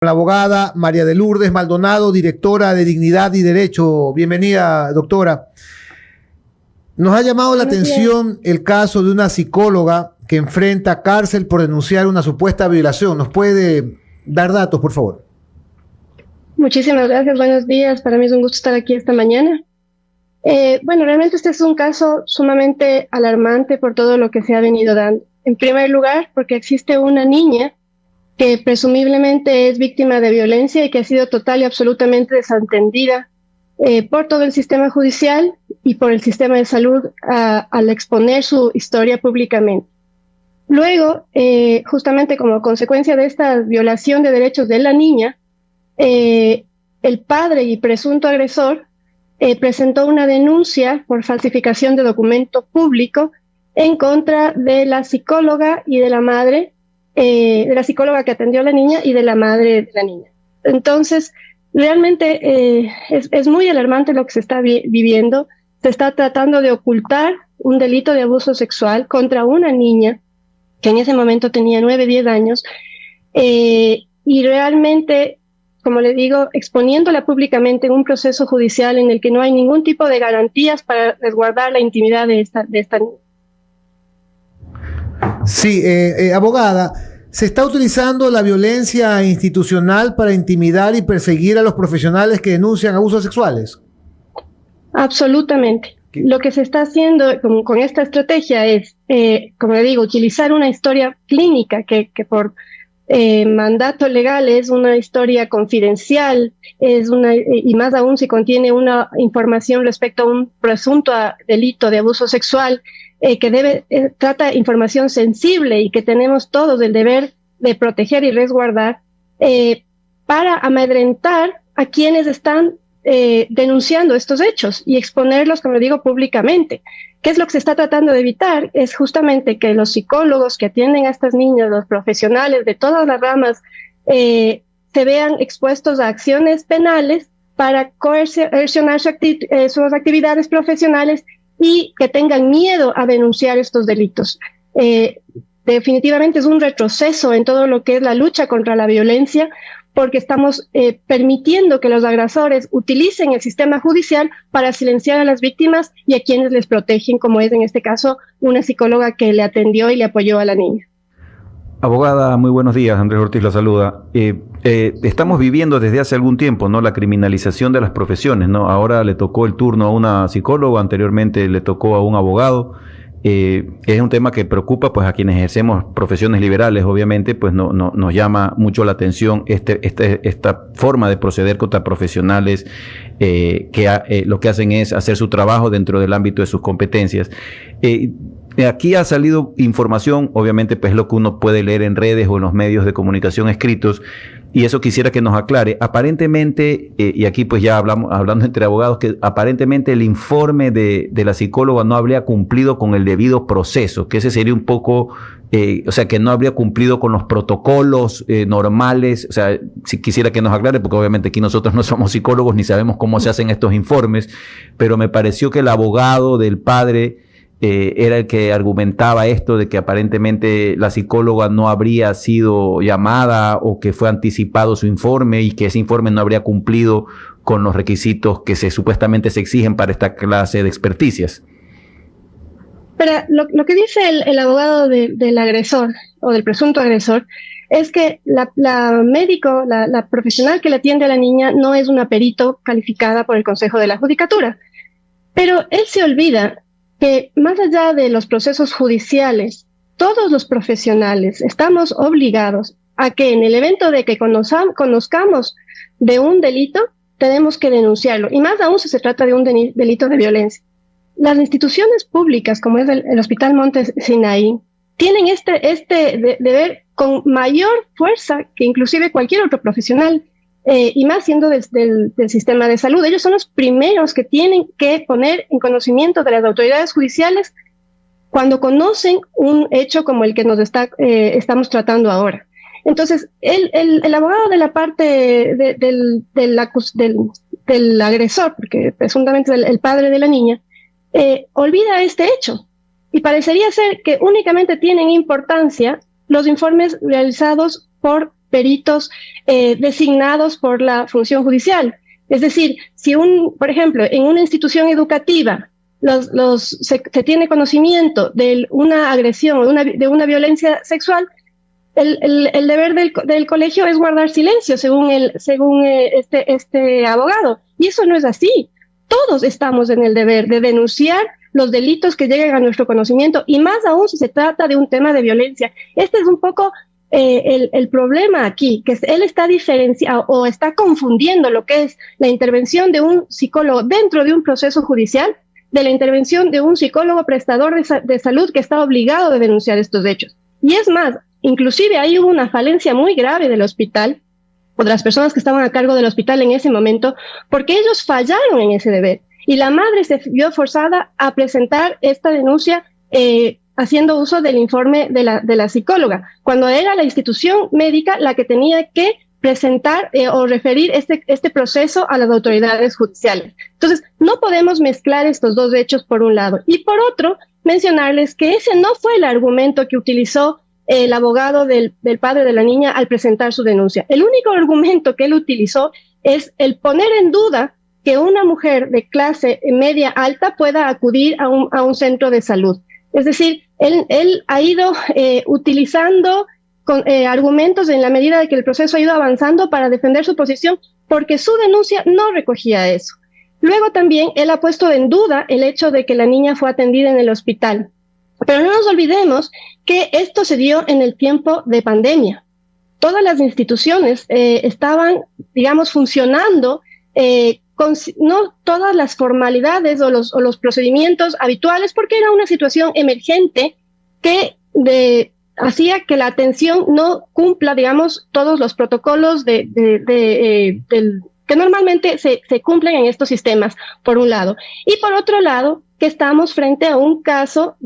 La abogada María de Lourdes Maldonado, directora de Dignidad y Derecho. Bienvenida, doctora. Nos ha llamado la atención el caso de una psicóloga que enfrenta cárcel por denunciar una supuesta violación. ¿Nos puede dar datos, por favor? Muchísimas gracias, buenos días. Para mí es un gusto estar aquí esta mañana. Realmente este es un caso sumamente alarmante por todo lo que se ha venido dando. En primer lugar, porque existe una niña que presumiblemente es víctima de violencia y que ha sido total y absolutamente desatendida por todo el sistema judicial y por el sistema de salud al exponer su historia públicamente. Luego, justamente como consecuencia de esta violación de derechos de la niña, el padre y presunto agresor presentó una denuncia por falsificación de documento público en contra de la psicóloga y de la madre, de la psicóloga que atendió a la niña y de la madre de la niña. Entonces, realmente es muy alarmante lo que se está viviendo. Se está tratando de ocultar un delito de abuso sexual contra una niña que en ese momento tenía 9, 10 años, y realmente, como le digo, exponiéndola públicamente en un proceso judicial en el que no hay ningún tipo de garantías para resguardar la intimidad de esta niña. Sí, abogada, ¿se está utilizando la violencia institucional para intimidar y perseguir a los profesionales que denuncian abusos sexuales? Absolutamente. Lo que se está haciendo con esta estrategia es, como le digo, utilizar una historia clínica que por mandato legal es una historia confidencial, y más aún si contiene una información respecto a un presunto delito de abuso sexual, que trata información sensible y que tenemos todos el deber de proteger y resguardar, para amedrentar a quienes están denunciando estos hechos y exponerlos, como le digo, públicamente. ¿Qué es lo que se está tratando de evitar? Es justamente que los psicólogos que atienden a estas niñas, los profesionales de todas las ramas, se vean expuestos a acciones penales para coercionar sus actividades profesionales y que tengan miedo a denunciar estos delitos. Definitivamente es un retroceso en todo lo que es la lucha contra la violencia, porque estamos permitiendo que los agresores utilicen el sistema judicial para silenciar a las víctimas y a quienes les protegen, como es en este caso una psicóloga que le atendió y le apoyó a la niña. Abogada, muy buenos días. Andrés Ortiz la saluda. Estamos viviendo desde hace algún tiempo, ¿no?, la criminalización de las profesiones, ¿no? Ahora le tocó el turno a una psicóloga, anteriormente le tocó a un abogado. Es un tema que preocupa pues a quienes ejercemos profesiones liberales. Obviamente pues nos llama mucho la atención esta forma de proceder contra profesionales que lo que hacen es hacer su trabajo dentro del ámbito de sus competencias. Aquí ha salido información, obviamente pues lo que uno puede leer en redes o en los medios de comunicación escritos, y eso quisiera que nos aclare. Aparentemente, y aquí pues ya hablando entre abogados, que aparentemente el informe de la psicóloga no habría cumplido con el debido proceso, que ese sería un poco, o sea, que no habría cumplido con los protocolos normales. O sea, si quisiera que nos aclare, porque obviamente aquí nosotros no somos psicólogos ni sabemos cómo se hacen estos informes, pero me pareció que el abogado del padre era el que argumentaba esto de que aparentemente la psicóloga no habría sido llamada o que fue anticipado su informe y que ese informe no habría cumplido con los requisitos que supuestamente se exigen para esta clase de experticias. Pero lo que dice el abogado del agresor o del presunto agresor es que la médico, la profesional que le atiende a la niña no es una perito calificada por el Consejo de la Judicatura. Pero él se olvida que más allá de los procesos judiciales, todos los profesionales estamos obligados a que en el evento de que conozcamos de un delito, tenemos que denunciarlo, y más aún si se trata de un delito de violencia. Las instituciones públicas, como es el Hospital Monte Sinaí, tienen este deber con mayor fuerza que inclusive cualquier otro profesional, y más siendo del sistema de salud. Ellos son los primeros que tienen que poner en conocimiento de las autoridades judiciales cuando conocen un hecho como el que nos estamos tratando ahora. Entonces, el abogado de la parte del agresor, porque presuntamente es el padre de la niña, olvida este hecho, y parecería ser que únicamente tienen importancia los informes realizados por peritos designados por la función judicial. Es decir, si por ejemplo, en una institución educativa se tiene conocimiento de una agresión o de una violencia sexual, el deber del colegio es guardar silencio, según este abogado. Y eso no es así. Todos estamos en el deber de denunciar los delitos que lleguen a nuestro conocimiento, y más aún si se trata de un tema de violencia. Este es un poco el problema aquí, que él está diferenciando o está confundiendo lo que es la intervención de un psicólogo dentro de un proceso judicial de la intervención de un psicólogo prestador de salud que está obligado a denunciar estos hechos. Y es más, inclusive ahí hubo una falencia muy grave del hospital o de las personas que estaban a cargo del hospital en ese momento, porque ellos fallaron en ese deber. Y la madre se vio forzada a presentar esta denuncia haciendo uso del informe de la psicóloga, cuando era la institución médica la que tenía que presentar o referir este proceso a las autoridades judiciales. Entonces, no podemos mezclar estos dos hechos por un lado. Y por otro, mencionarles que ese no fue el argumento que utilizó el abogado del padre de la niña al presentar su denuncia. El único argumento que él utilizó es el poner en duda que una mujer de clase media alta pueda acudir a un centro de salud. Es decir, él ha ido utilizando argumentos en la medida de que el proceso ha ido avanzando para defender su posición, porque su denuncia no recogía eso. Luego también él ha puesto en duda el hecho de que la niña fue atendida en el hospital. Pero no nos olvidemos que esto se dio en el tiempo de pandemia. Todas las instituciones estaban, digamos, funcionando con no todas las formalidades o los procedimientos habituales, porque era una situación emergente que hacía que la atención no cumpla, digamos, todos los protocolos que normalmente se cumplen en estos sistemas, por un lado. Y por otro lado, que estamos frente a un caso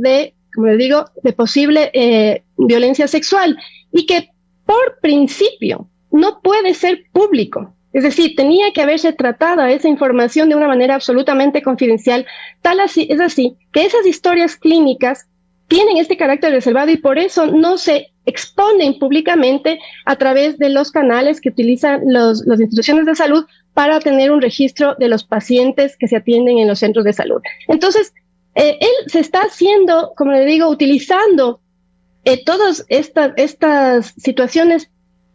como les digo, de posible violencia sexual, y que por principio no puede ser público. Es decir, tenía que haberse tratado a esa información de una manera absolutamente confidencial. Es así que esas historias clínicas tienen este carácter reservado y por eso no se exponen públicamente a través de los canales que utilizan las instituciones de salud para tener un registro de los pacientes que se atienden en los centros de salud. Entonces, él se está haciendo, como le digo, utilizando todas estas situaciones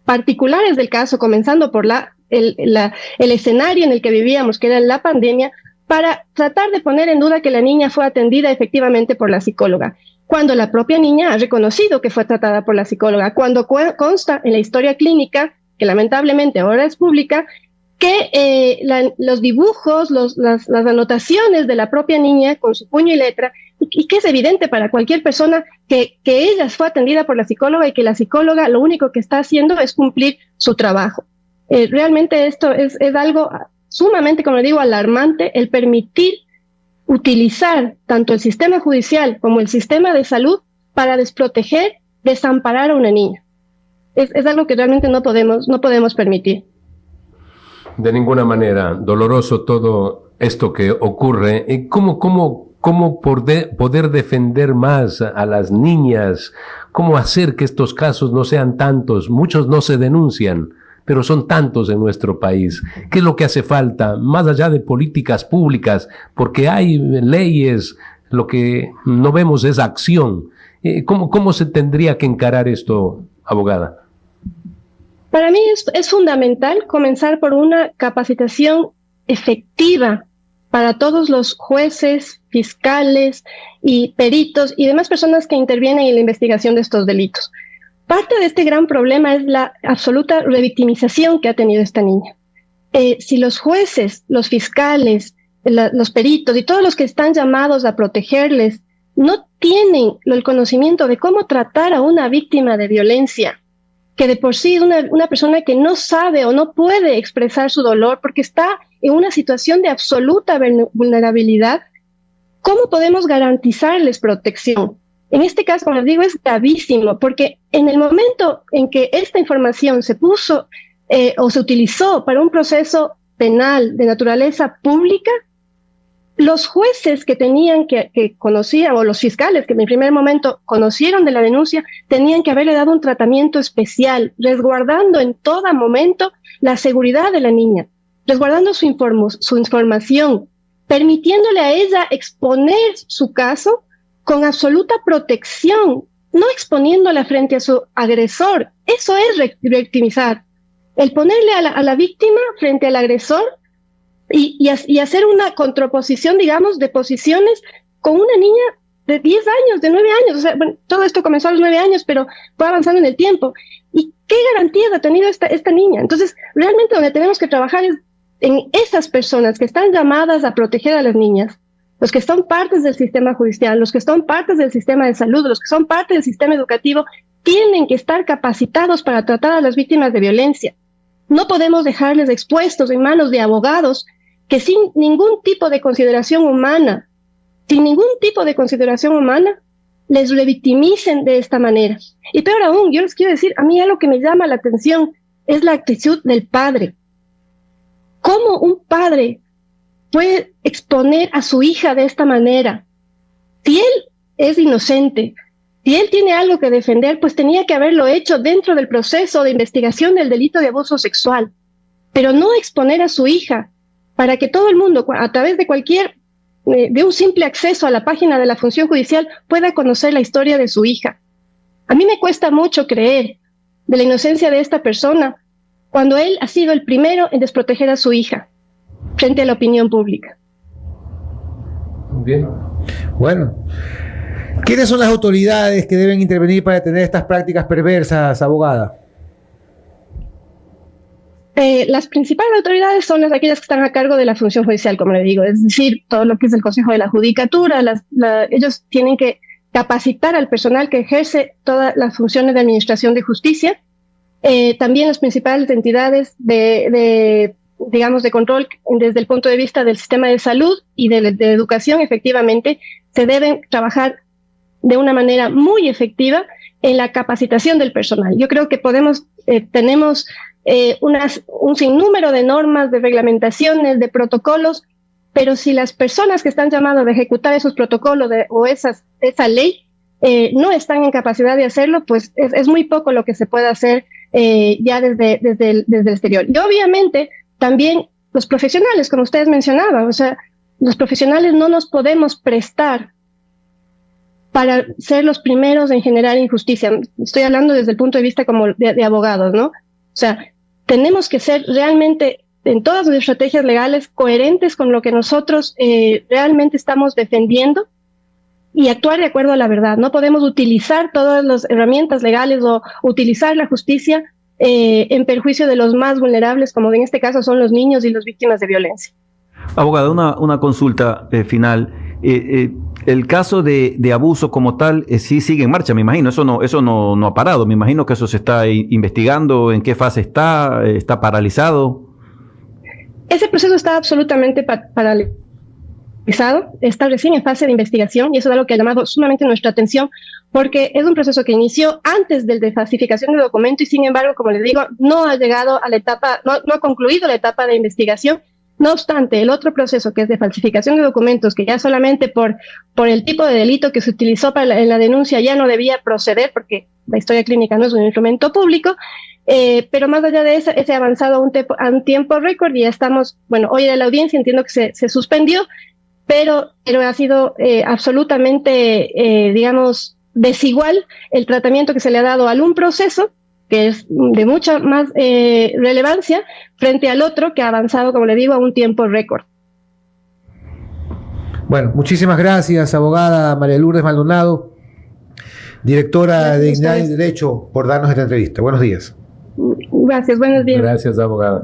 particulares del caso, comenzando por el escenario en el que vivíamos, que era la pandemia, para tratar de poner en duda que la niña fue atendida efectivamente por la psicóloga, cuando la propia niña ha reconocido que fue tratada por la psicóloga, cuando consta en la historia clínica, que lamentablemente ahora es pública, que los dibujos, las anotaciones de la propia niña con su puño y letra, y que es evidente para cualquier persona que ella fue atendida por la psicóloga y que la psicóloga lo único que está haciendo es cumplir su trabajo. Realmente esto es algo sumamente, como le digo, alarmante, el permitir utilizar tanto el sistema judicial como el sistema de salud para desproteger, desamparar a una niña. Es algo que realmente no podemos permitir. De ninguna manera. Doloroso todo esto que ocurre. ¿Cómo poder defender más a las niñas? ¿Cómo hacer que estos casos no sean tantos? Muchos no se denuncian, pero son tantos en nuestro país. ¿Qué es lo que hace falta? Más allá de políticas públicas, porque hay leyes, lo que no vemos es acción. ¿Cómo se tendría que encarar esto, abogada? Para mí es fundamental comenzar por una capacitación efectiva para todos los jueces, fiscales y peritos y demás personas que intervienen en la investigación de estos delitos. Parte de este gran problema es la absoluta revictimización que ha tenido esta niña. Si los jueces, los fiscales, los peritos y todos los que están llamados a protegerles no tienen el conocimiento de cómo tratar a una víctima de violencia, que de por sí es una persona que no sabe o no puede expresar su dolor porque está en una situación de absoluta vulnerabilidad, ¿cómo podemos garantizarles protección? En este caso, como les digo, es gravísimo porque en el momento en que esta información se puso o se utilizó para un proceso penal de naturaleza pública, los jueces que tenían que conocían, o los fiscales que en el primer momento conocieron de la denuncia, tenían que haberle dado un tratamiento especial, resguardando en todo momento la seguridad de la niña, resguardando su información, permitiéndole a ella exponer su caso con absoluta protección, no exponiéndola frente a su agresor. Eso es victimizar. El ponerle a la víctima frente al agresor y hacer una contraposición, digamos, de posiciones con una niña de 10 años, de 9 años. O sea, bueno, todo esto comenzó a los 9 años, pero fue avanzando en el tiempo. ¿Y qué garantías ha tenido esta niña? Entonces, realmente donde tenemos que trabajar es en esas personas que están llamadas a proteger a las niñas, los que son partes del sistema judicial, los que son partes del sistema de salud, los que son parte del sistema educativo, tienen que estar capacitados para tratar a las víctimas de violencia. No podemos dejarles expuestos en manos de abogados que sin ningún tipo de consideración humana, les revictimicen de esta manera. Y peor aún, yo les quiero decir, a mí algo que me llama la atención es la actitud del padre. ¿Cómo un padre puede exponer a su hija de esta manera? Si él es inocente, si él tiene algo que defender, pues tenía que haberlo hecho dentro del proceso de investigación del delito de abuso sexual, pero no exponer a su hija para que todo el mundo, a través de un simple acceso a la página de la función judicial, pueda conocer la historia de su hija. A mí me cuesta mucho creer de la inocencia de esta persona cuando él ha sido el primero en desproteger a su hija frente a la opinión pública. Bien. Bueno, ¿quiénes son las autoridades que deben intervenir para detener estas prácticas perversas, abogada? Las principales autoridades son aquellas que están a cargo de la función judicial, como le digo, es decir, todo lo que es el Consejo de la Judicatura. Ellos tienen que capacitar al personal que ejerce todas las funciones de administración de justicia. También las principales entidades de control desde el punto de vista del sistema de salud y de educación, efectivamente, se deben trabajar de una manera muy efectiva en la capacitación del personal. Yo creo que tenemos un sinnúmero de normas, de reglamentaciones, de protocolos, pero si las personas que están llamadas a ejecutar esos protocolos o esa ley no están en capacidad de hacerlo, pues es muy poco lo que se puede hacer ya desde el exterior. Y obviamente también los profesionales, como ustedes mencionaban, o sea, los profesionales no nos podemos prestar para ser los primeros en generar injusticia. Estoy hablando desde el punto de vista como de abogados, ¿no? O sea, tenemos que ser realmente, en todas las estrategias legales, coherentes con lo que nosotros realmente estamos defendiendo y actuar de acuerdo a la verdad. No podemos utilizar todas las herramientas legales o utilizar la justicia en perjuicio de los más vulnerables, como en este caso son los niños y las víctimas de violencia. Abogada, una consulta final. El caso de abuso como tal sí sigue en marcha, me imagino. Eso no ha parado. Me imagino que eso se está investigando. ¿En qué fase está? ¿Está paralizado? Ese proceso está absolutamente paralizado. Está recién en fase de investigación y eso es algo que ha llamado sumamente nuestra atención porque es un proceso que inició antes del de falsificación de documento y sin embargo, como les digo, no ha llegado a la etapa, no ha concluido la etapa de investigación. No obstante, el otro proceso que es de falsificación de documentos, que ya solamente por el tipo de delito que se utilizó en la denuncia ya no debía proceder porque la historia clínica no es un instrumento público, pero más allá de eso, ese ha avanzado a un tiempo récord y ya estamos, bueno, hoy era la audiencia, entiendo que se suspendió, pero ha sido absolutamente, desigual el tratamiento que se le ha dado al un proceso, que es de mucha más relevancia, frente al otro que ha avanzado, como le digo, a un tiempo récord. Bueno, muchísimas gracias, abogada María Lourdes Maldonado, directora de Dignidad y Derecho, por darnos esta entrevista. Buenos días. Gracias, buenos días. Gracias, abogada.